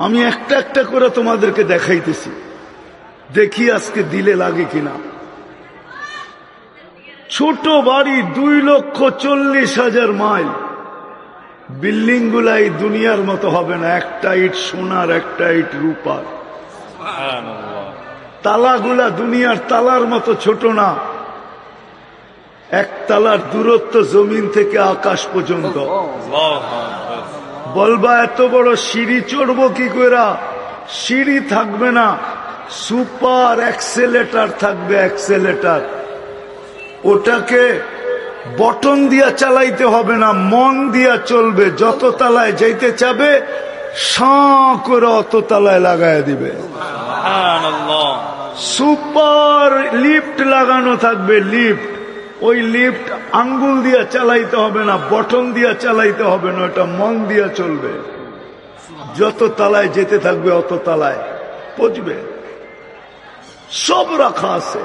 আমি একটা একটা করে তোমাদেরকে দেখাইতেছি, দেখি আজকে দিলে লাগে কিনা। ছোট বাড়ি 2,40,000 মাইল, বিল্ডিং গুলাই দুনিয়ার মতো হবে না, একটা ইট সোনার একটা ইট রূপার। তালাগুলা দুনিয়ার তালার মতো ছোট না, এক তালার দূরত্ব জমিন থেকে আকাশ পর্যন্ত। বলবা এত বড় সিঁড়ি চড়বো কি করে? সিঁড়ি থাকবে না, সুপার অ্যাক্সেলেটার থাকবে, অ্যাক্সেলেটার। ওটাকে বটন দিয়া চালাইতে হবে না, মন দিয়া চলবে। যত তালায় যাইতে চাবে সাঁ করে অত তালায় লাগায় দিবে। সুপার লিফট লাগানো থাকবে, লিফট। ওই লিফট আঙ্গুল দিয়া চালাইতে হবে না, বটন দিয়া চালাইতে হবে না, ওটা মন দিয়া চলবে। যত তালায় যেতে থাকবে অত তালায় পৌঁছবে। সব রাখা আছে।